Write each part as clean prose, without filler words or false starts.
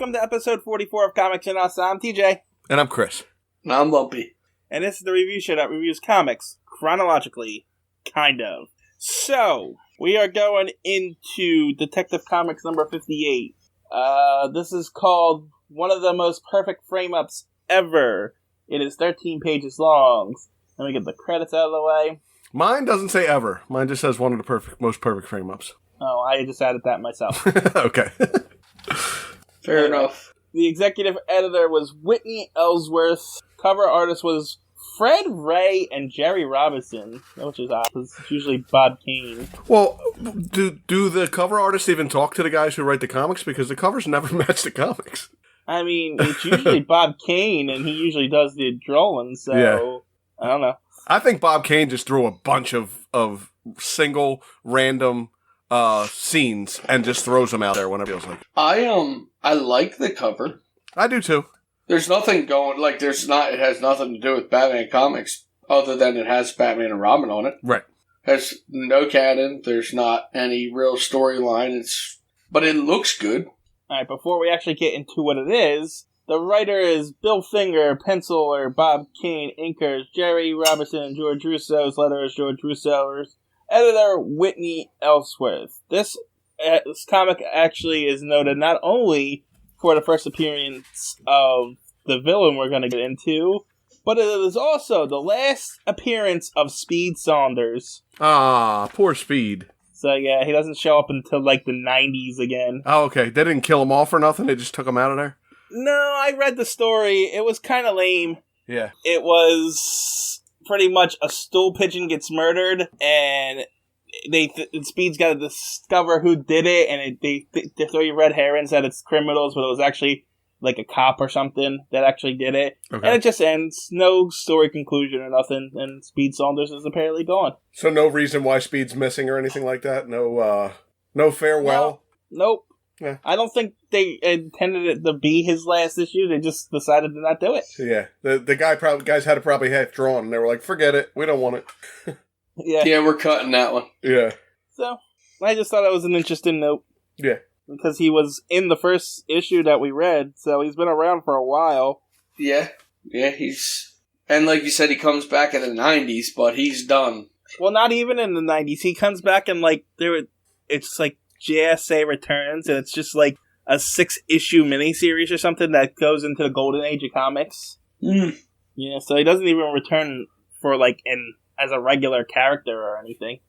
welcome to episode 44 of Comics and Us. I'm TJ. And I'm Chris. And I'm Lumpy. And this is the review show that reviews comics chronologically, kind of. So, we are going into Detective Comics number 58. This is called one of the most perfect frame-ups ever. It is 13 pages long. Let me get the credits out of the way. Mine doesn't say ever. Mine just says one of the most perfect frame-ups. Oh, I just added that myself. Okay. Fair enough. The executive editor was Whitney Ellsworth. Cover artist was Fred Ray and Jerry Robinson, which is odd, because it's usually Bob Kane. Well, do the cover artists even talk to the guys who write the comics? Because the covers never match the comics. I mean, it's usually Bob Kane, and he usually does the drawing, so yeah. I don't know. I think Bob Kane just threw a bunch of single, random scenes and just throws them out there whenever it feels like. I like the cover. I do too. There's nothing going, it has nothing to do with Batman comics, other than it has Batman and Robin on it. Right. There's no canon, there's not any real storyline, but it looks good. Alright, before we actually get into what it is, the writer is Bill Finger, penciler Bob Kane, inkers Jerry Robinson and George Russo's letterers George Russo's, editor Whitney Ellsworth. This comic actually is noted not only for the first appearance of the villain we're going to get into, but it is also the last appearance of Speed Saunders. Ah, poor Speed. So yeah, he doesn't show up until like the 90s again. Oh, okay. They didn't kill him off or nothing? They just took him out of there? No, I read the story. It was kind of lame. Yeah. It was pretty much a stool pigeon gets murdered, and Speed's got to discover who did it, and they throw you red herrings that it's criminals, but it was actually like a cop or something that actually did it. Okay. And it just ends. No story conclusion or nothing, and Speed Saunders is apparently gone. So no reason why Speed's missing or anything like that? No farewell? No. Nope. Yeah. I don't think they intended it to be his last issue. They just decided to not do it. Yeah. The guys had it probably half drawn, and they were like, forget it. We don't want it. Yeah, we're cutting that one. Yeah. So, I just thought it was an interesting note. Yeah. Because he was in the first issue that we read, so he's been around for a while. Yeah, and like you said, he comes back in the 90s, but he's done. Well, not even in the 90s. He comes back and it's like JSA Returns, and it's just like a 6-issue miniseries or something that goes into the golden age of comics. Mm. Yeah, so he doesn't even return for as a regular character or anything.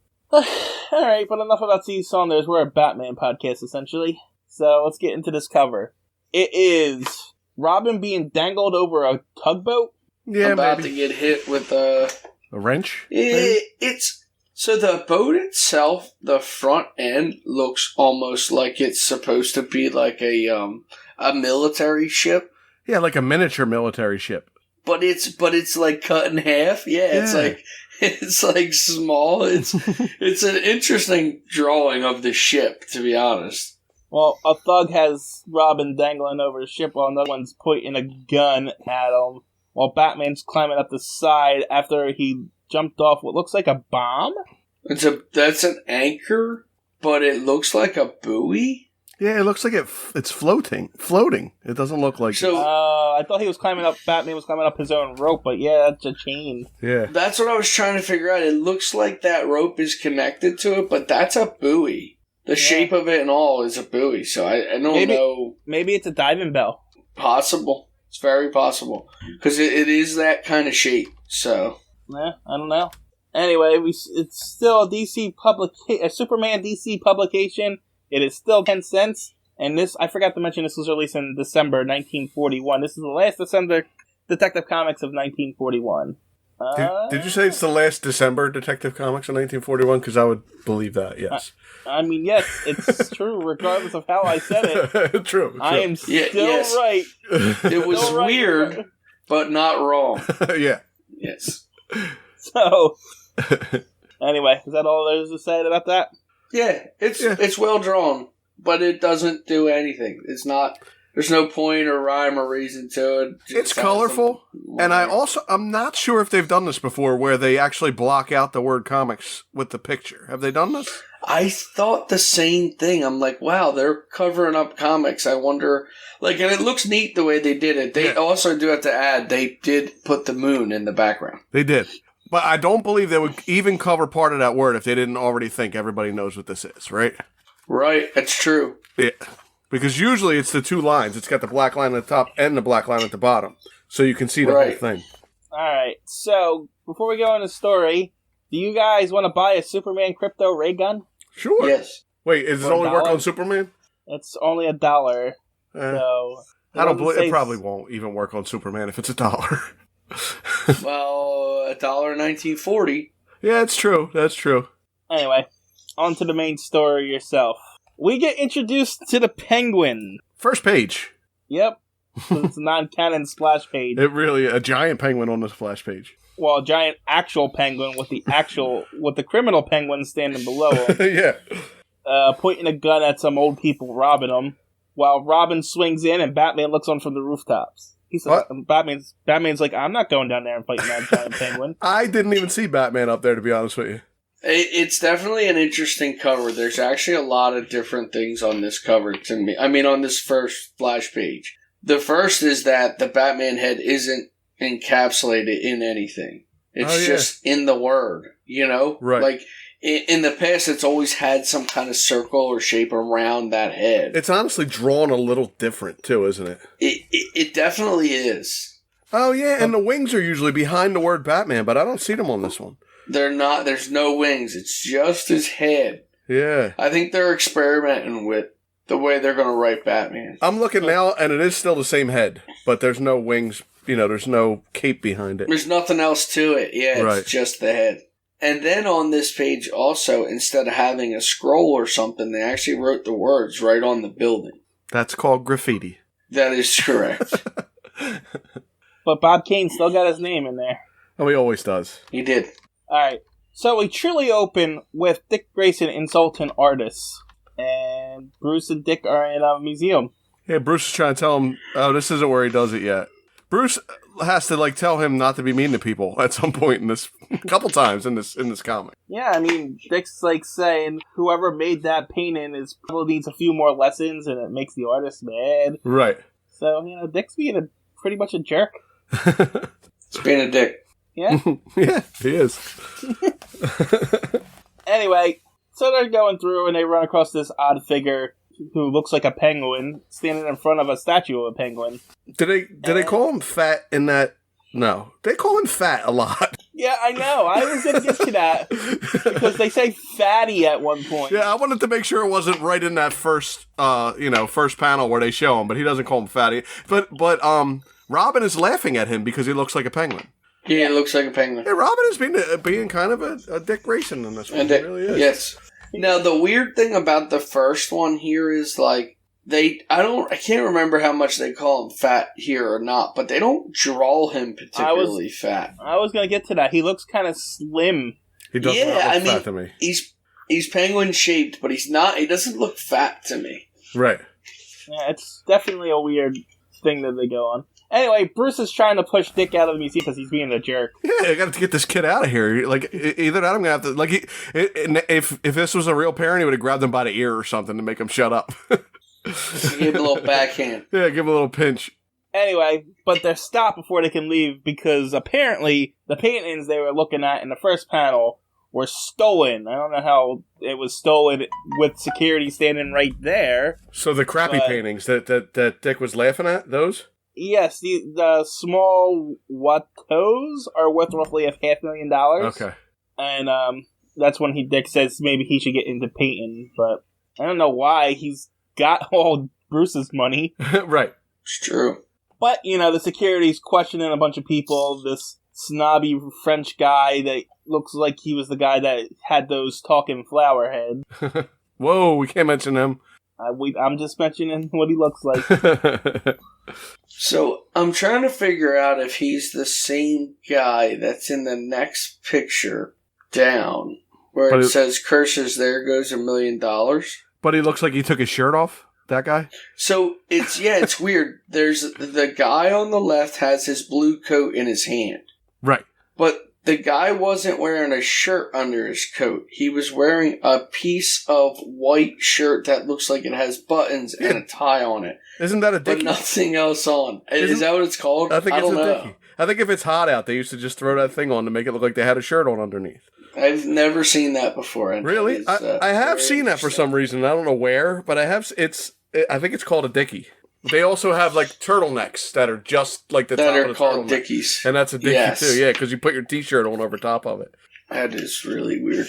Alright, but enough about Speed Saunders. We're a Batman podcast, essentially. So let's get into this cover. It is Robin being dangled over a tugboat. Yeah, about to get hit with a wrench? So the boat itself, the front end, looks almost like it's supposed to be like a military ship. Yeah, like a miniature military ship. But it's like cut in half. Yeah. It's like small. It's an interesting drawing of the ship, to be honest. Well, a thug has Robin dangling over the ship while another one's pointing a gun at him, while Batman's climbing up the side after he jumped off what looks like a bomb. That's an anchor, but it looks like a buoy. Yeah, it looks like it's floating. It doesn't look like... So, I thought Batman was climbing up his own rope, but yeah, that's a chain. Yeah. That's what I was trying to figure out. It looks like that rope is connected to it, but that's a buoy. The shape of it and all is a buoy, so I don't know. Maybe it's a diving bell. Possible. It's very possible. Because it is that kind of shape, so... Yeah, I don't know. Anyway, it's still a Superman DC publication. It is still 10 cents, and I forgot to mention this was released in December 1941. This is the last December Detective Comics of 1941. Did you say it's the last December Detective Comics of 1941? Because I would believe that, yes. I mean, yes, it's true, regardless of how I said it. True. I am still right. It was weird, but not wrong. Yeah. Yes. So, anyway, is that all there is to say about that? Yeah, it's well drawn, but it doesn't do anything. It's not There's no point or rhyme or reason to it. It's colorful, and I'm not sure if they've done this before, where they actually block out the word comics with the picture. Have they done this? I thought the same thing. I'm like, wow, they're covering up comics. I wonder, and it looks neat the way they did it. They also do have to add, they did put the moon in the background. They did. But I don't believe they would even cover part of that word if they didn't already think everybody knows what this is, right? Right, that's true. Yeah. Because usually it's the two lines. It's got the black line at the top and the black line at the bottom. So you can see the whole thing. Alright, so before we go on the story, do you guys want to buy a Superman crypto ray gun? Sure. Yes. Wait, does it only work on Superman? It's only $1. So I don't believe it probably won't even work on Superman if it's $1. Well, $1.1940. Yeah, it's true. That's true. Anyway, on to the main story yourself. We get introduced to the Penguin. First page. Yep. It's a non-canon splash page. It really, a giant penguin on the splash page. Well, a giant actual penguin with the criminal penguin standing below him. Yeah. Pointing a gun at some old people robbing them, while Robin swings in and Batman looks on from the rooftops. He's like, Batman's like, I'm not going down there and fighting that giant penguin. I didn't even see Batman up there, to be honest with you. It's definitely an interesting cover. There's actually a lot of different things on this cover to me. I mean, on this first splash page. The first is that the Batman head isn't encapsulated in anything. It's just in the word, you know? Right. Like, in the past, it's always had some kind of circle or shape around that head. It's honestly drawn a little different, too, isn't it? It definitely is. Oh, yeah, and the wings are usually behind the word Batman, but I don't see them on this one. They're not. There's no wings. It's just his head. Yeah. I think they're experimenting with the way they're going to write Batman. I'm looking now, and it is still the same head, but there's no wings, there's no cape behind it. There's nothing else to it. Yeah, it's just the head. And then on this page also, instead of having a scroll or something, they actually wrote the words right on the building. That's called graffiti. That is correct. But Bob Kane still got his name in there. Oh, he always does. He did. Alright, so we truly open with Dick Grayson insulting artists. And Bruce and Dick are in a museum. Yeah, Bruce is trying to tell him, oh, this isn't where he does it yet. Bruce has to tell him not to be mean to people at some point in this, a couple times in this comic. Yeah, I mean, Dick's saying whoever made that painting probably needs a few more lessons, and it makes the artist mad. Right. So Dick's being pretty much a jerk. It's being a dick. Yeah. Yeah, he is. Anyway, so they're going through and they run across this odd figure who looks like a penguin standing in front of a statue of a penguin. Did they call him fat in that? No. They call him fat a lot. Yeah, I know. I was going to get to that because they say fatty at one point. Yeah, I wanted to make sure it wasn't right in that first panel where they show him, but he doesn't call him fatty. But Robin is laughing at him because he looks like a penguin. Yeah, it looks like a penguin. Yeah, Robin is being kind of a Dick Grayson in this one. He really is. Yes. Now, the weird thing about the first one here is, I can't remember how much they call him fat here or not, but they don't draw him particularly fat. I was going to get to that. He looks kind of slim. He does not look fat to me. He's penguin shaped, but he doesn't look fat to me. Right. Yeah, it's definitely a weird thing that they go on. Anyway, Bruce is trying to push Dick out of the museum because he's being a jerk. Yeah, I got to get this kid out of here. Either that, I'm gonna have to if this was a real parent, he would have grabbed him by the ear or something to make him shut up. Give him a little backhand. Yeah, give him a little pinch. Anyway, but they're stopped before they can leave because apparently the paintings they were looking at in the first panel were stolen. I don't know how it was stolen with security standing right there. So the crappy paintings that Dick was laughing at, those? Yes, the small Watteaus are worth roughly $500,000. Okay. And that's when Dick says maybe he should get into painting, but I don't know why. He's got all Bruce's money. Right. It's true. But, the security's questioning a bunch of people. This snobby French guy that looks like he was the guy that had those talking flower heads. Whoa, we can't mention him. I'm just mentioning what he looks like. So, I'm trying to figure out if he's the same guy that's in the next picture down, where it says, curses, there goes $1 million. But he looks like he took his shirt off? That guy? So it's weird. There's the guy on the left has his blue coat in his hand. Right. But the guy wasn't wearing a shirt under his coat. He was wearing a piece of white shirt that looks like it has buttons and a tie on it. Isn't that a dickie? But nothing else on. Is that what it's called? I think it's don't a know. dickie. I think if it's hot out, they used to just throw that thing on to make it look like they had a shirt on underneath. I've never seen that before. And Really? I have seen that for some reason. I don't know where, but I have. I think it's called a dickie. They also have like turtletnecks that are just like the top of the turtleneck. That are called dickies. And that's a dickie too, yeah, because you put your t-shirt on over top of it. That is really weird.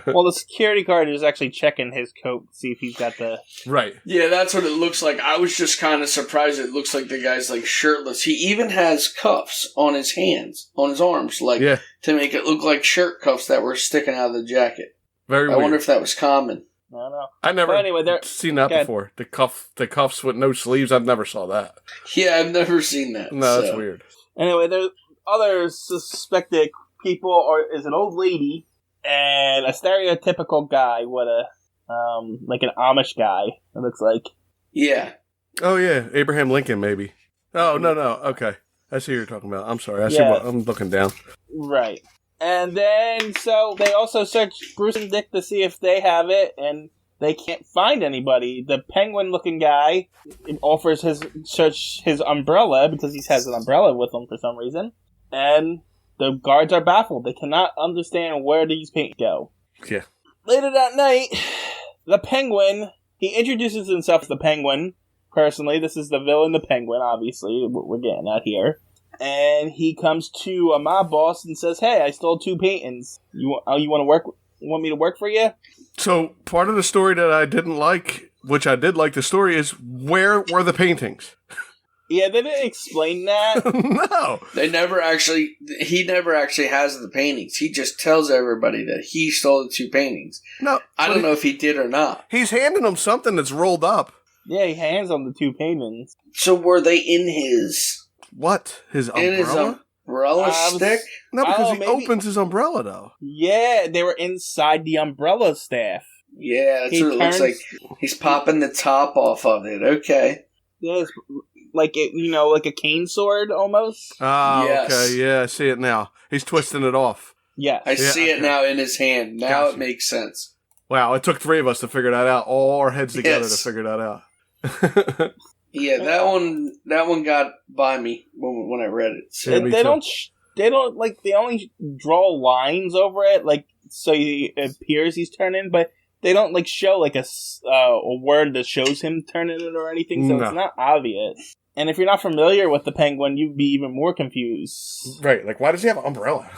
Well, the security guard is actually checking his coat to see if he's got the... Right. Yeah, that's what it looks like. I was just kind of surprised it looks like the guy's like shirtless. He even has cuffs on his hands, on his arms, to make it look like shirt cuffs that were sticking out of the jacket. Very weird. I wonder if that was common. I don't know. I never seen that before. The cuffs with no sleeves. I've never saw that. Yeah, I've never seen that. No, that's weird. Anyway, there's other suspected people, or is an old lady and a stereotypical guy with a like an Amish guy. It looks like. Yeah. Oh yeah, Abraham Lincoln maybe. Oh no. Okay, I see what you're talking about. I'm sorry. I'm looking down. Right. And then, so they also search Bruce and Dick to see if they have it, and they can't find anybody. The penguin-looking guy offers his umbrella, because he has an umbrella with him for some reason, and the guards are baffled. They cannot understand where these paints go. Yeah. Later that night, the penguin, he introduces himself as the penguin, personally. This is the villain, the penguin, obviously, what we're getting at here. And he comes to a mob boss and says, "Hey, I stole 2 paintings. You want me to work for you?" So part of the story that I didn't like, which I did like the story, is where were the paintings? Yeah, they didn't explain that. No, he never actually has the paintings. He just tells everybody that he stole the 2 paintings. No, I don't know if he did or not. He's handing them something that's rolled up. Yeah, he hands on the 2 paintings. So were they in his? What? His umbrella? In his umbrella stick? No, because he opens his umbrella, though. Yeah, they were inside the umbrella staff. Yeah, that's what it looks like. He's popping the top off of it. Okay. Yeah, it's like like a cane sword, almost. Oh, yes. Okay, yeah, I see it now. He's twisting it off. Yeah. I see it now in his hand. Now it makes sense. Wow, it took 3 of us to figure that out. All our heads together to figure that out. Yeah, that one got by me when I read it. So. They only draw lines over it, like, so it appears he's turning, but they don't show a word that shows him turning it or anything, so it's not obvious. And if you're not familiar with the penguin, you'd be even more confused. Right, like, why does he have an umbrella?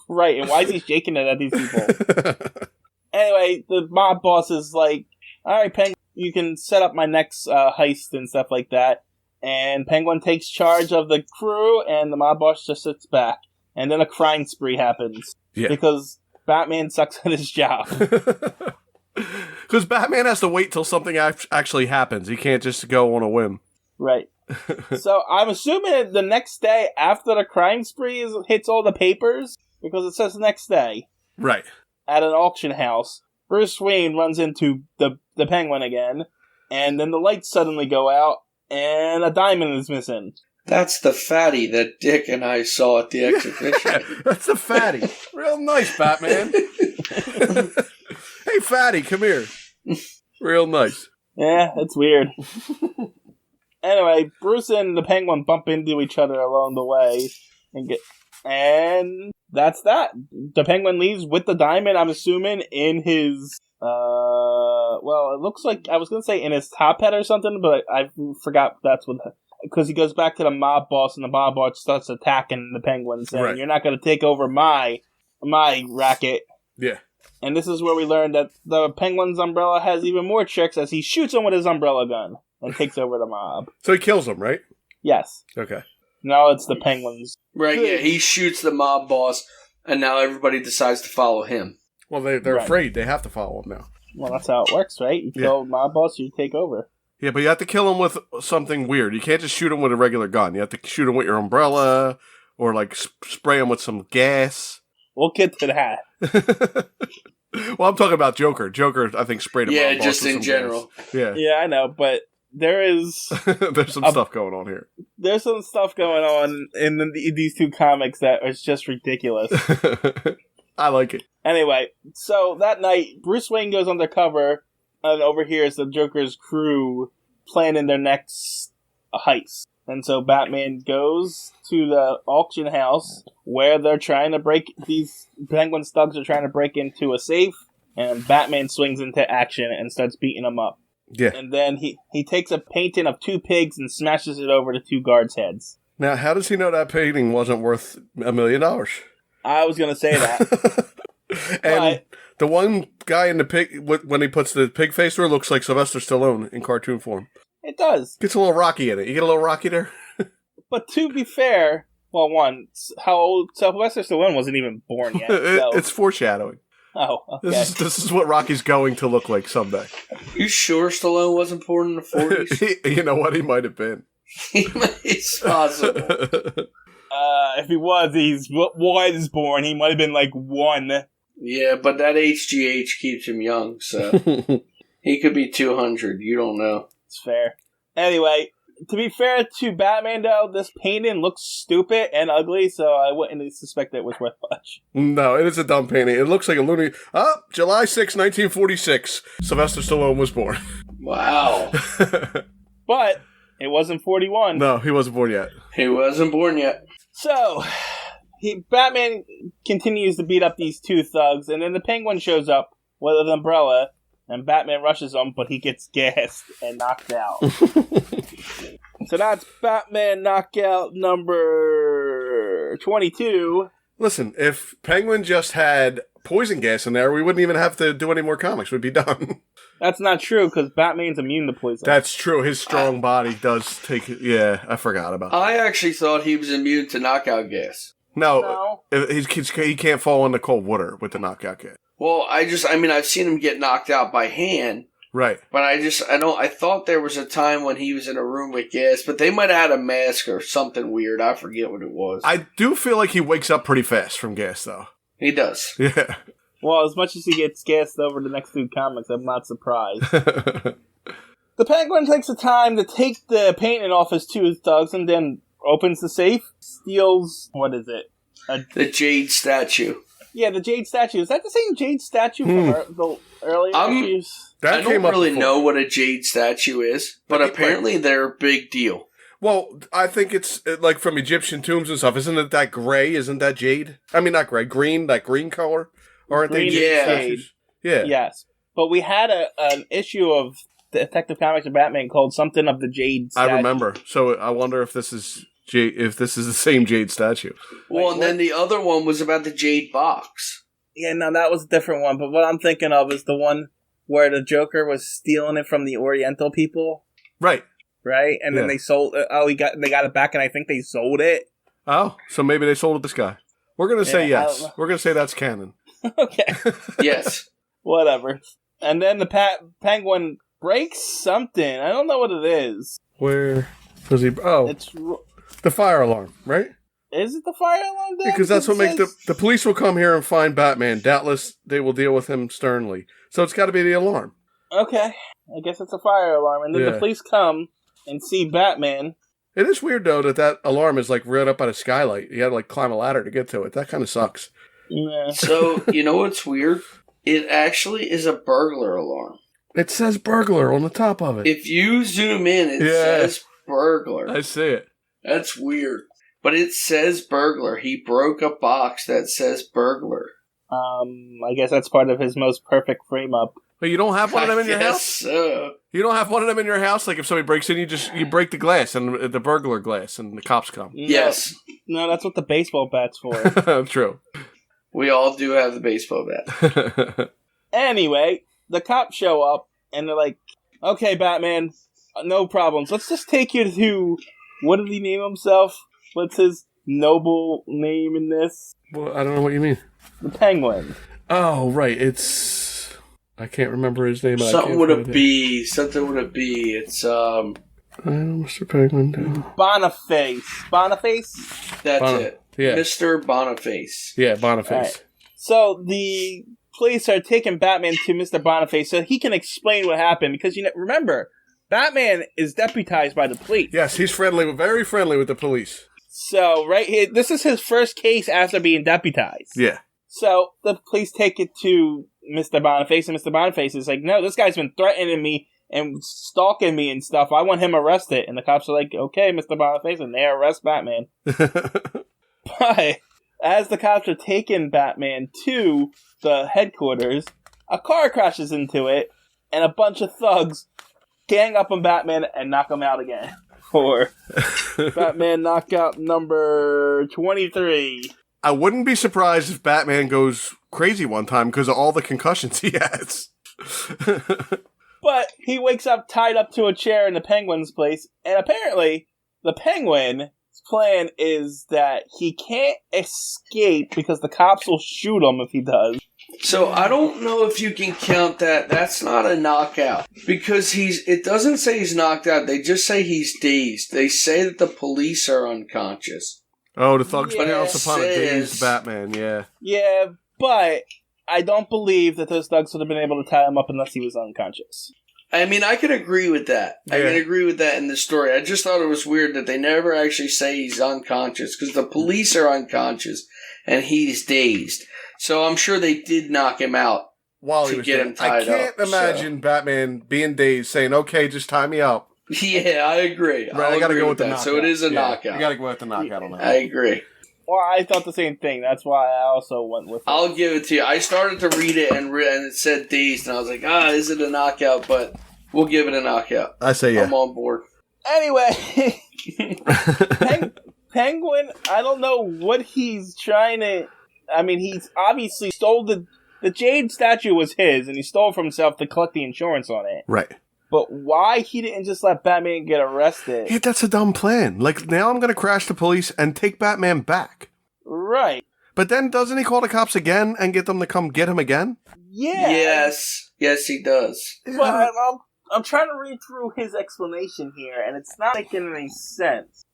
Right, and why is he shaking it at these people? Anyway, the mob boss is like, "Alright, Penguin, you can set up my next heist and stuff like that." And Penguin takes charge of the crew, and the mob boss just sits back. And then a crime spree happens. Yeah. Because Batman sucks at his job. Because Batman has to wait till something actually happens. He can't just go on a whim. Right. So I'm assuming the next day after the crime spree hits all the papers, because it says next day. Right. At an auction house, Bruce Wayne runs into the Penguin again, and then the lights suddenly go out, and a diamond is missing. That's the fatty that Dick and I saw at the exhibition. Yeah, that's the fatty. Real nice, Batman. Hey, fatty, come here. Real nice. Yeah, it's weird. Anyway, Bruce and the Penguin bump into each other along the way, and that's that. The Penguin leaves with the diamond, I'm assuming, in his, well, it looks like, I was going to say in his top hat or something, but I forgot that's what, because he goes back to the mob boss, and the mob boss starts attacking the Penguin, saying, "You're not going to take over my racket." Yeah. And this is where we learn that the Penguin's umbrella has even more tricks, as he shoots him with his umbrella gun and takes over the mob. So he kills him, right? Yes. Okay. Now it's the Penguins. Right, yeah, he shoots the mob boss, and now everybody decides to follow him. Well, they're afraid. They have to follow him now. Well, that's how it works, right? You kill mob boss, you take over. Yeah, but you have to kill him with something weird. You can't just shoot him with a regular gun. You have to shoot him with your umbrella, or spray him with some gas. We'll get to that. Well, I'm talking about Joker. Joker, I think, sprayed him. Yeah, on just with in some general. gas. Yeah. Yeah, I know, but there is... There's some stuff going on here. There's some stuff going on in these two comics that is just ridiculous. I like it. Anyway, so that night, Bruce Wayne goes undercover and overhears the Joker's crew planning their next heist. And so Batman goes to the auction house where they're trying to these Penguin thugs are trying to break into a safe, and Batman swings into action and starts beating them up. Yeah. And then he takes a painting of two pigs and smashes it over to two guards' heads. Now, how does he know that painting wasn't worth $1 million? I was going to say that. And the one guy in the pig, when he puts the pig face through, looks like Sylvester Stallone in cartoon form. It does. Gets a little Rocky in it. You get a little Rocky there? But to be fair, well, one, how old Sylvester Stallone wasn't even born yet. So. It's foreshadowing. Oh, okay. This is what Rocky's going to look like someday. You sure Stallone wasn't born in the 40s? You know what? He might have been. It's possible. If he was born, he might have been like 1. Yeah, but that HGH keeps him young, so he could be 200. You don't know. It's fair. Anyway, to be fair to Batman, though, this painting looks stupid and ugly, so I wouldn't suspect it was worth much. No, it is a dumb painting. It looks like a loony... July 6, 1946. Sylvester Stallone was born. Wow. But it wasn't 41. No, he wasn't born yet. He wasn't born yet. So, Batman continues to beat up these two thugs, and then the Penguin shows up with an umbrella, and Batman rushes him, but he gets gassed and knocked out. So that's Batman knockout number 22. Listen, if Penguin just had poison gas in there, we wouldn't even have to do any more comics. We'd be done. That's not true, because Batman's immune to poison. That's true. His strong body does take... Yeah, I forgot about that. I actually thought he was immune to knockout gas. No. He can't fall into cold water with the knockout gas. Well, I've seen him get knocked out by hand. Right. But I thought there was a time when he was in a room with gas, but they might have had a mask or something weird. I forget what it was. I do feel like he wakes up pretty fast from gas, though. He does. Yeah. Well, as much as he gets gassed over the next two comics, I'm not surprised. The Penguin takes the time to take the painting off his two thugs and then opens the safe, steals, what is it? The Jade statue. Yeah, the Jade statue. Is that the same Jade statue from the earlier issues? I don't really know what a Jade statue is, but apparently they're a big deal. Well, I think it's like from Egyptian tombs and stuff. Isn't it that gray? Isn't that jade? I mean, not gray, green, that green color? Aren't they jade statues? Yeah. Yes. But we had an issue of Detective Comics and Batman called something of the Jade statue. I remember. So I wonder if this is the same Jade statue. Well, and then the other one was about the Jade box. Yeah, no, that was a different one. But what I'm thinking of is the one where the Joker was stealing it from the Oriental people. Right. Right? And then they sold it. Oh, they got it back, and I think they sold it. Oh, so maybe they sold it to this guy. We're going to say yes. We're going to say that's canon. Okay. Yes. Whatever. And then the Penguin breaks something. I don't know what it is. Where does he... Oh, it's the fire alarm, right? Is it the fire alarm? Because that's what makes the police will come here and find Batman. Doubtless, they will deal with him sternly. So it's got to be the alarm. Okay. I guess it's a fire alarm. And then the police come and see Batman. It is weird, though, that alarm is, like, right up on a skylight. You had to, like, climb a ladder to get to it. That kind of sucks. Yeah. So, you know what's weird? It actually is a burglar alarm. It says burglar on the top of it. If you zoom in, it says burglar. I see it. That's weird. But it says burglar. He broke a box that says burglar. I guess that's part of his most perfect frame-up. But you don't have one of them in your house? So. You don't have one of them in your house? Like if somebody breaks in, you break the glass, and the burglar glass, and the cops come. Yes. No, that's what the baseball bat's for. True. We all do have the baseball bat. Anyway, the cops show up, and they're like, okay, Batman, no problems. Let's just take you to... What did he name himself? What's his noble name in this? Well, I don't know what you mean. The Penguin. Oh, right. It's... I can't remember his name. Something would it be. It's, Mr. Penguin. Boniface? That's it. Yeah. Mr. Boniface. Yeah, Boniface. Right. So the police are taking Batman to Mr. Boniface so he can explain what happened. Because, remember, Batman is deputized by the police. Yes, he's very friendly with the police. So, right here, this is his first case after being deputized. Yeah. So, the police take it to Mr. Boniface, and Mr. Boniface is like, no, this guy's been threatening me and stalking me and stuff. I want him arrested. And the cops are like, okay, Mr. Boniface, and they arrest Batman. But as the cops are taking Batman to the headquarters, a car crashes into it, and a bunch of thugs gang up on Batman and knock him out again. For Batman knockout number 23. I wouldn't be surprised if Batman goes crazy one time because of all the concussions he has. But he wakes up tied up to a chair in the Penguin's place, and apparently the Penguin's plan is that he can't escape because the cops will shoot him if he does. So I don't know if you can count that. That's not a knockout. Because it doesn't say he's knocked out. They just say he's dazed. They say that the police are unconscious. Oh, the thugs Yes, pounce upon a dazed Batman, yeah. Yeah, but I don't believe that those thugs would have been able to tie him up unless he was unconscious. I mean, I can agree with that. Yeah. I can agree with that in the story. I just thought it was weird that they never actually say he's unconscious. Because the police are unconscious and he's dazed. So I'm sure they did knock him out While to he was get dead. him tied up. I can't imagine Batman being dazed saying, okay, just tie me up. Yeah, I agree. Right, I gotta go with the that. knockout. So it is a knockout. You gotta go with the knockout on that. I agree. Well, I thought the same thing. That's why I also went with it. I'll give it to you. I started to read it and it said dazed, and I was like, is it a knockout? But we'll give it a knockout. I say yeah. I'm on board. Anyway, Penguin, I don't know what he's trying to... I mean, he's obviously stole the Jade statue was his, and he stole it from himself to collect the insurance on it. Right. But why he didn't just let Batman get arrested? Yeah, that's a dumb plan. Like, now I'm gonna crash the police and take Batman back. Right. But then doesn't he call the cops again and get them to come get him again? Yeah. Yes, he does. But I'm trying to read through his explanation here, and it's not making any sense.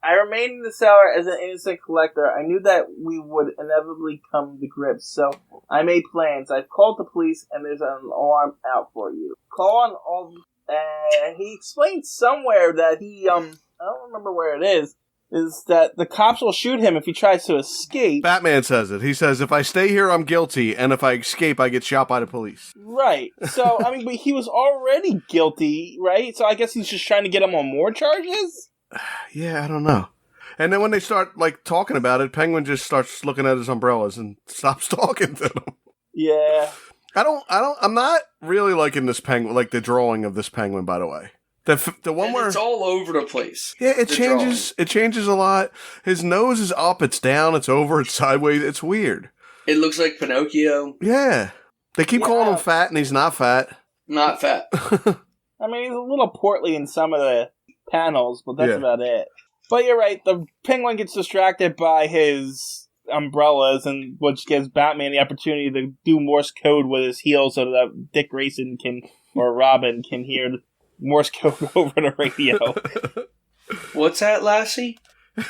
I remained in the cellar as an innocent collector. I knew that we would inevitably come to grips, so I made plans. I've called the police, and there's an alarm out for you. Call on all... he explained somewhere that I don't remember where it is that the cops will shoot him if he tries to escape. Batman says it. He says, if I stay here, I'm guilty, and if I escape, I get shot by the police. Right. So, I mean, but he was already guilty, right? So I guess he's just trying to get him on more charges? Yeah, I don't know. And then when they start, like, talking about it, Penguin just starts looking at his umbrellas and stops talking to them. Yeah. I'm not really liking this penguin, like the drawing of this penguin, by the way. The one where it's all over the place. Yeah, it changes. It changes a lot. His nose is up, it's down, it's over, it's sideways. It's weird. It looks like Pinocchio. Yeah. They keep calling him fat, and he's not fat. Not fat. I mean, he's a little portly in some of the panels, but that's about it. But you're right, the Penguin gets distracted by his umbrellas, and which gives Batman the opportunity to do Morse code with his heels so that Dick Grayson or Robin can hear Morse code over the radio. What's that, Lassie?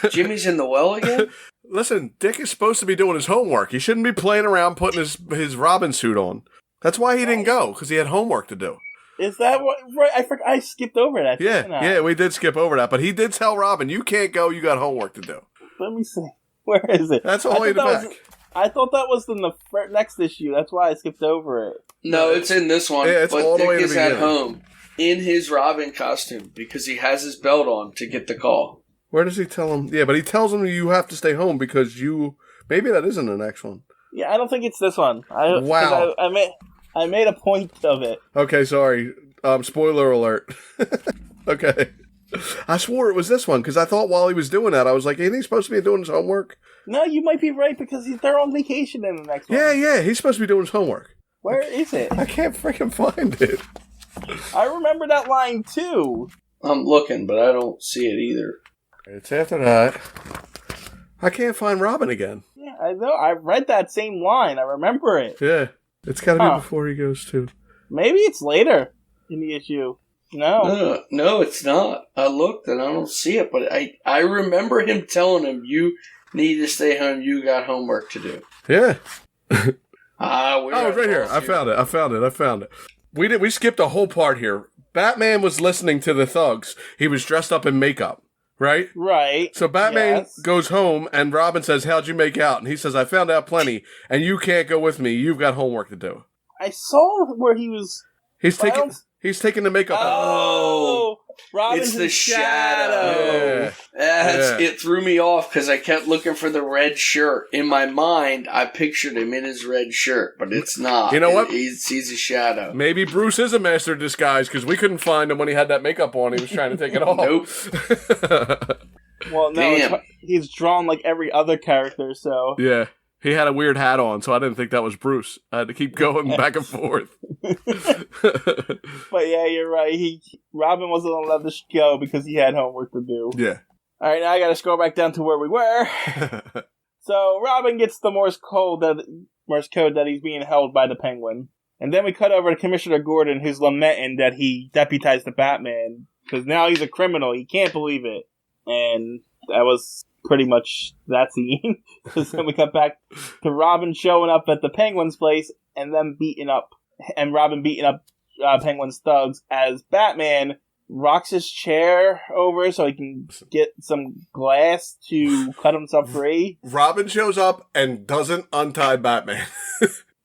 Jimmy's in the well again? Listen, Dick is supposed to be doing his homework. He shouldn't be playing around putting his Robin suit on. That's why he didn't go, because he had homework to do. Is that what? Right, I skipped over that. Yeah, we did skip over that. But he did tell Robin, you can't go, you got homework to do. Let me see. Where is it? That's all the way in the back. I thought that was in the next issue. That's why I skipped over it. No, it's in this one. Yeah, it's all the way in the Dick is at beginning. home in his Robin costume because he has his belt on to get the call. Where does he tell him? Yeah, but he tells him you have to stay home because you... Maybe that isn't the next one. Yeah, I don't think it's this one. Wow. I made a point of it. Okay, sorry. Spoiler alert. Okay. I swore it was this one, because I thought while he was doing that, I was like, ain't he supposed to be doing his homework? No, you might be right, because they're on vacation in the next one. Yeah, he's supposed to be doing his homework. Where is it? I can't freaking find it. I remember that line, too. I'm looking, but I don't see it either. It's after that. I can't find Robin again. Yeah, I know. I read that same line. I remember it. Yeah. It's got to be before he goes to... Maybe it's later in the issue. No. No, it's not. I looked and I don't see it, but I remember him telling him, you need to stay home, you got homework to do. Yeah. It's right here. I found it. We skipped a whole part here. Batman was listening to the thugs. He was dressed up in makeup, right? Right. So Batman goes home, and Robin says, "How'd you make out?" And he says, "I found out plenty, and you can't go with me. You've got homework to do." I saw where he was... He's taking the makeup off. Oh! Robin's it's the shadow. Yeah. It threw me off because I kept looking for the red shirt. In my mind, I pictured him in his red shirt, but it's not. You know what? He's a shadow. Maybe Bruce is a master of disguise because we couldn't find him when he had that makeup on. He was trying to take it off. Nope. Well, no, he's drawn like every other character, so... Yeah. He had a weird hat on, so I didn't think that was Bruce. I had to keep going back and forth. But yeah, you're right. Robin wasn't allowed to go because he had homework to do. Yeah. All right, now I got to scroll back down to where we were. So Robin gets the Morse code that he's being held by the Penguin, and then we cut over to Commissioner Gordon, who's lamenting that he deputized the Batman because now he's a criminal. He can't believe it, and that was pretty much that scene. Because then we cut back to Robin showing up at the Penguin's place, and Robin beating up Penguin's thugs as Batman rocks his chair over so he can get some glass to cut himself free. Robin shows up and doesn't untie Batman.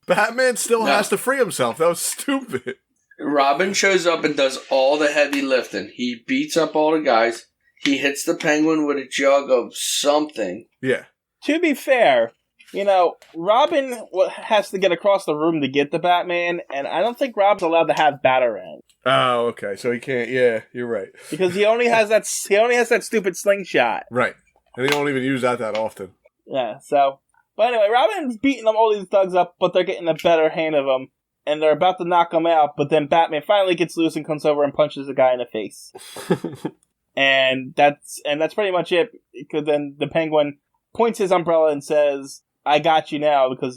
Batman still has to free himself. That was stupid. Robin shows up and does all the heavy lifting. He beats up all the guys. He hits the Penguin with a jug of something. Yeah. To be fair, Robin has to get across the room to get the Batman, and I don't think Robin's allowed to have Batarang. Oh, okay. So he can't. Yeah, you're right. Because he only has that stupid slingshot. Right. And he don't even use that often. Yeah. So, but anyway, Robin's beating all these thugs up, but they're getting a better hand of him, and they're about to knock him out. But then Batman finally gets loose and comes over and punches the guy in the face. And that's pretty much it. Because then the Penguin points his umbrella and says, "I got you now," because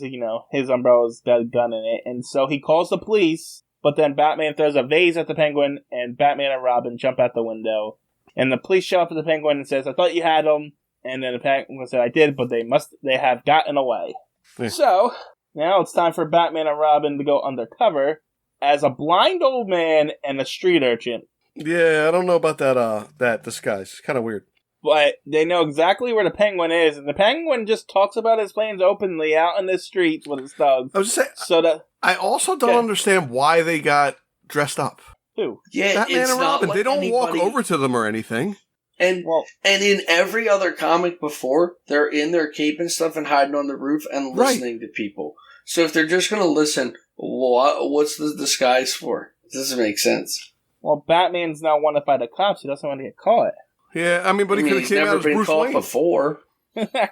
his umbrella's got a gun in it. And so he calls the police. But then Batman throws a vase at the Penguin, and Batman and Robin jump out the window. And the police show up at the Penguin and says, "I thought you had him." And then the Penguin said, "I did, but they have gotten away." Yeah. So now it's time for Batman and Robin to go undercover as a blind old man and a street urchin. Yeah, I don't know about that disguise. It's kind of weird. But they know exactly where the Penguin is, and the Penguin just talks about his plans openly out in the streets with his thugs. I was just saying, I also don't understand why they got dressed up. Who? Yeah, Batman and Robin. Like they don't walk over to them or anything. And in every other comic before, they're in their cape and stuff and hiding on the roof and listening to people. So if they're just going to listen, what's the disguise for? It doesn't make sense. Well, Batman's now wanted by the cops. He doesn't want to get caught. Yeah, I mean, but he could have came out as Bruce Wayne before.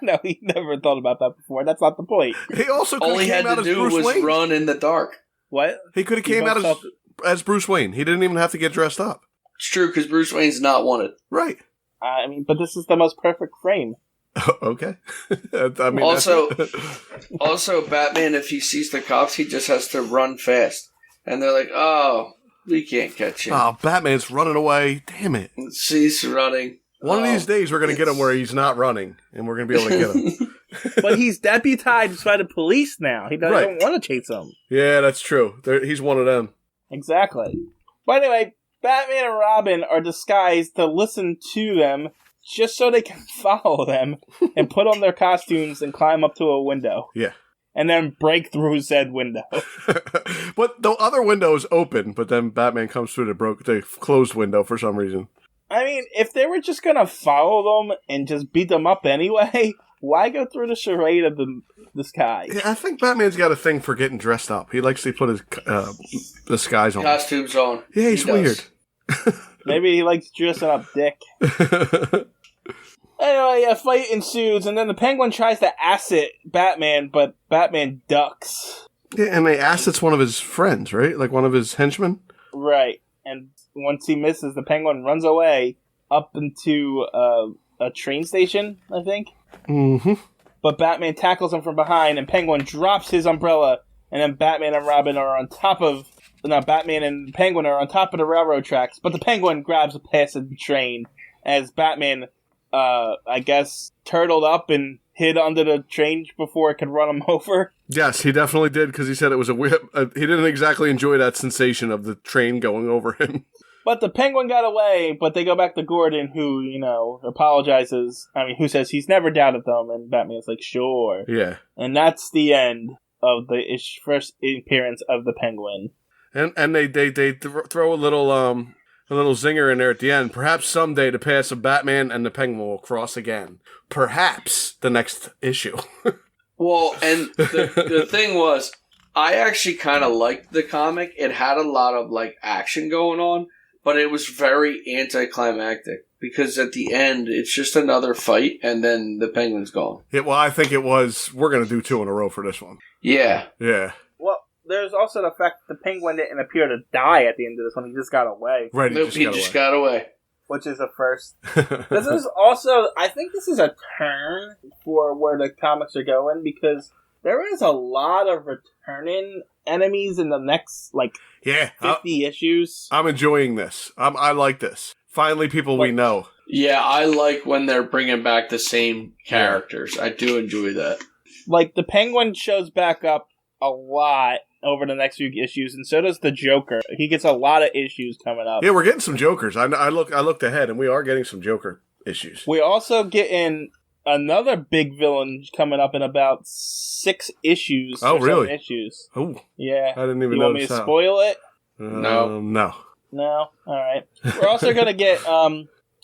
No, he never thought about that before. That's not the point. He also could have came out as Bruce Wayne. All he had to do was run in the dark. What? He could have came out as Bruce Wayne. He didn't even have to get dressed up. It's true, because Bruce Wayne's not wanted. Right. I mean, but this is the most perfect frame. Okay. I mean, also, Batman, if he sees the cops, he just has to run fast. And they're like, "Oh, we can't catch him." Oh, Batman's running away. Damn it. He's running. One of these days, we're going to get him where he's not running, and we're going to be able to get him. But he's deputized by the police now. He doesn't want to chase him. Yeah, that's true. He's one of them. Exactly. But anyway, Batman and Robin are disguised to listen to them just so they can follow them and put on their costumes and climb up to a window. Yeah. And then break through said window. But the other window is open, but then Batman comes through the closed window for some reason. I mean, if they were just going to follow them and just beat them up anyway, why go through the charade of the disguise? Yeah, I think Batman's got a thing for getting dressed up. He likes to put his disguise on. Costumes on. Yeah, he's weird. Maybe he likes dressing up Dick. Anyway, a fight ensues, and then the Penguin tries to acid Batman, but Batman ducks. Yeah, and they acid's one of his friends, right? Like one of his henchmen? Right. And once he misses, the Penguin runs away up into a train station, I think. Mm-hmm. But Batman tackles him from behind, and Penguin drops his umbrella, and then Batman and Robin are on top of... No, Batman and Penguin are on top of the railroad tracks, but the Penguin grabs a passing train as Batman I guess, turtled up and hid under the train before it could run him over. Yes, he definitely did, because he said it was a weird... he didn't exactly enjoy that sensation of the train going over him. But the Penguin got away, but they go back to Gordon, who, apologizes. I mean, who says he's never doubted them, and Batman's like, sure. Yeah. And that's the end of the first appearance of the Penguin. And they throw a little zinger in there at the end. Perhaps someday the paths of Batman and the Penguin will cross again. Perhaps the next issue. Well, and the thing was, I actually kind of liked the comic. It had a lot of action going on, but it was very anticlimactic because at the end it's just another fight and then the Penguin's gone. Yeah, well, I think it was. We're gonna do 2 in a row for this one. Yeah. Yeah. Well, there's also the fact that the Penguin didn't appear to die at the end of this one. He just got away. Right. Nope, he just got away. Which is a first. This is also, I think this is a turn for where the comics are going, because there is a lot of returning enemies in the next, 50 issues. I'm enjoying this. I like this. Finally, people we know. Yeah, I like when they're bringing back the same characters. Yeah. I do enjoy that. The Penguin shows back up a lot over the next few issues, and so does the Joker. He gets a lot of issues coming up. Yeah, we're getting some Jokers. I looked ahead, and we are getting some Joker issues. We also getting another big villain coming up in about 6 issues. Oh, really? 7 issues. Oh, yeah. I didn't even you want me to spoil it? No. No. All right. We're also gonna get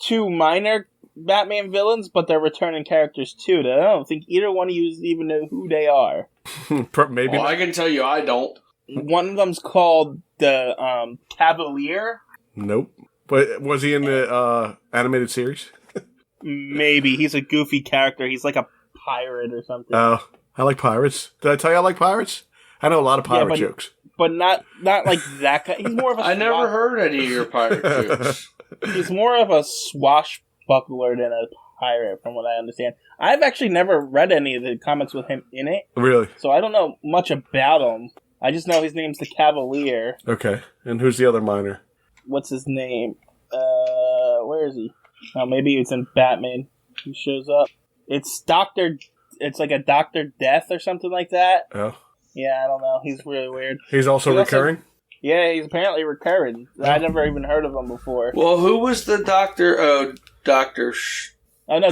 2 minor Batman villains, but they're returning characters too. I don't think either one of you even know who they are. Maybe. Well, I can tell you, I don't. One of them's called the Cavalier. Nope. But was he in the animated series? Maybe. He's a goofy character. He's like a pirate or something. Oh, I like pirates. Did I tell you I like pirates? I know a lot of pirate jokes. But not like that guy. He's more of a I never heard any of your pirate jokes. He's more of a swashbuckler than a pirate, from what I understand. I've actually never read any of the comics with him in it. Really? So I don't know much about him. I just know his name's the Cavalier. Okay. And who's the other minor? What's his name? Where is he? Oh, maybe it's in Batman. He shows up. It's like a Dr. Death or something like that. Oh. Yeah, I don't know. He's really weird. He's also recurring? Yeah, he's apparently recurring. I never even heard of him before. Well, who was the doctor? Oh, Dr. Oh, no,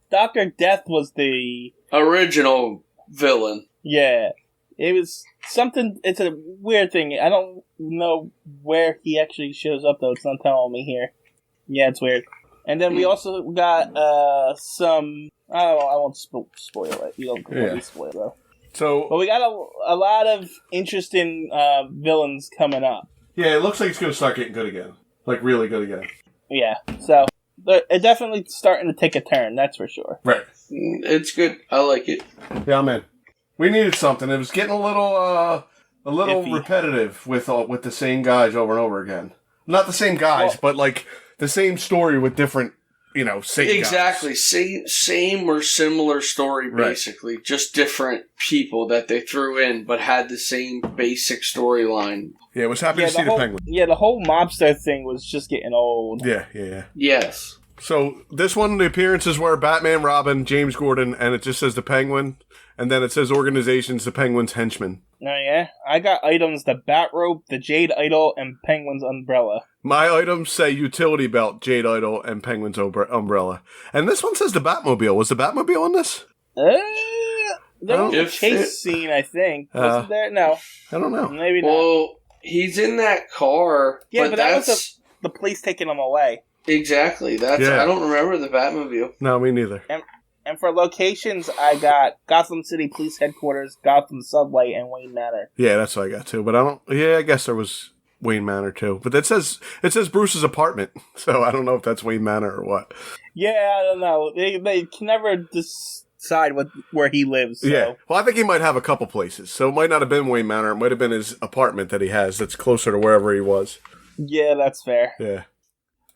Dr. Death was the original villain. Yeah. It was something, it's a weird thing. I don't know where he actually shows up, though. It's not telling me here. Yeah, it's weird. And then we also got some, I won't spoil it. You don't really spoil it, though. But we got a lot of interesting villains coming up. Yeah, it looks like it's going to start getting good again. Like, really good again. Yeah, so it's definitely starting to take a turn, that's for sure. Right. It's good. I like it. Yeah, I'm in. We needed something. It was getting a little Iffy. repetitive with the same guys over and over again. Not the same guys, but like the same story with different, same exactly guys. Same or similar story, basically. Right. Just different people that they threw in, but had the same basic storyline. Yeah, it was happy to see the Penguin. Yeah, the whole mobster thing was just getting old. Yeah. Yes. So this one, the appearances were Batman, Robin, James Gordon, and it just says the Penguin. And then it says organizations, the Penguin's henchmen. Oh, yeah? I got items, the Bat Rope, the Jade Idol, and Penguin's umbrella. My items say utility belt, Jade Idol, and Penguin's umbrella. And this one says the Batmobile. Was the Batmobile in this? There was a chase scene, I think. Wasn't there? No. I don't know. Maybe not. Well, he's in that car. Yeah, but that was the police taking him away. Exactly. I don't remember the Batmobile. No, me neither. And for locations, I got Gotham City Police Headquarters, Gotham Subway, and Wayne Manor. Yeah, that's what I got too. But I guess there was Wayne Manor too. But it says Bruce's apartment, so I don't know if that's Wayne Manor or what. Yeah, I don't know. They can never decide where he lives. So. Yeah. Well, I think he might have a couple places. So it might not have been Wayne Manor. It might have been his apartment that he has that's closer to wherever he was. Yeah, that's fair. Yeah.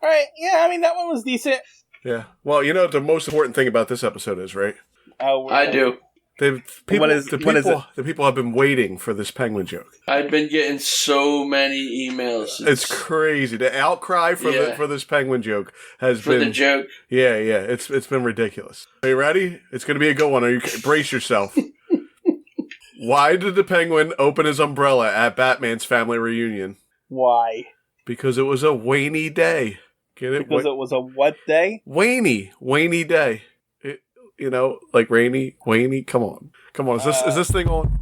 All right. Yeah, I mean, that one was decent. Yeah. Well, the most important thing about this episode is, right? I do. The What is it? people have been waiting for this penguin joke. I've been getting so many emails. It's crazy. The outcry for this penguin joke has for been the joke. Yeah. It's been ridiculous. Are you ready? It's going to be a good one. Brace yourself. Why did the penguin open his umbrella at Batman's family reunion? Why? Because it was a rainy day. Get it? Because it was a what day? Rainy day. Like rainy. Come on. Is this thing on?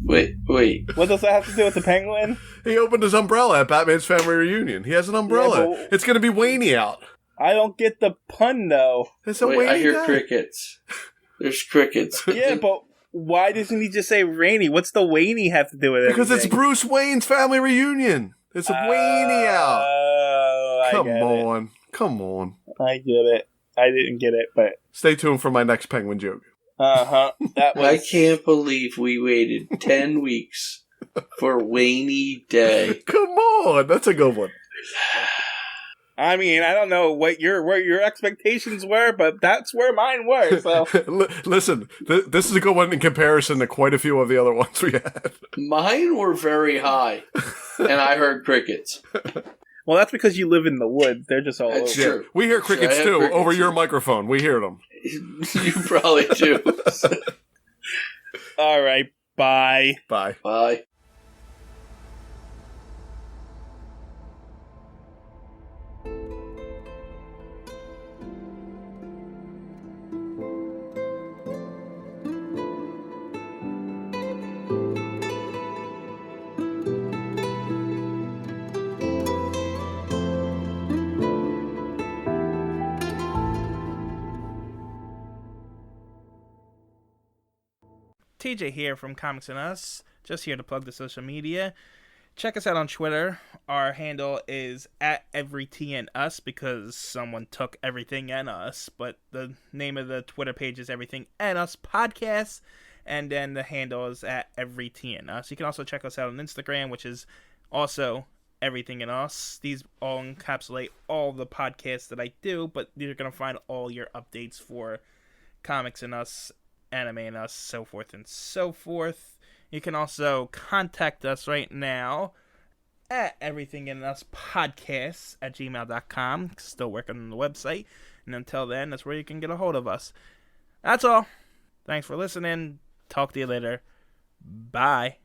Wait. What does that have to do with the penguin? He opened his umbrella at Batman's family reunion. He has an umbrella. Yeah, it's going to be rainy out. I don't get the pun, though. It's a rainy I hear day. Crickets. There's crickets. Yeah, but why doesn't he just say rainy? What's the rainy have to do with it? Because it's Bruce Wayne's family reunion. It's rainy out. Come on. I get it. I didn't get it, but... Stay tuned for my next penguin joke. Uh-huh. I can't believe we waited 10 weeks for rainy day. Come on. That's a good one. I mean, I don't know what your expectations were, but that's where mine were, so... Listen, this is a good one in comparison to quite a few of the other ones we had. Mine were very high, and I heard crickets. Well, that's because you live in the woods. They're just all That's over. true. We hear crickets too, crickets over too. your microphone. We hear them. You probably do. All right, bye. Bye. TJ here from Comics and Us, just here to plug the social media. Check us out on Twitter. Our handle is @EveryTNUs because someone took everything and us, but the name of the Twitter page is Everything and Us Podcast, and then the handle is @EveryTNUs. You can also check us out on Instagram, which is also Everything and Us. These all encapsulate all the podcasts that I do, but you're going to find all your updates for Comics and Us, Anime and Us, so forth and so forth. You can also contact us right now at everythinginUspodcasts@gmail.com. Still working on the website. And until then, that's where you can get a hold of us. That's all. Thanks for listening. Talk to you later. Bye.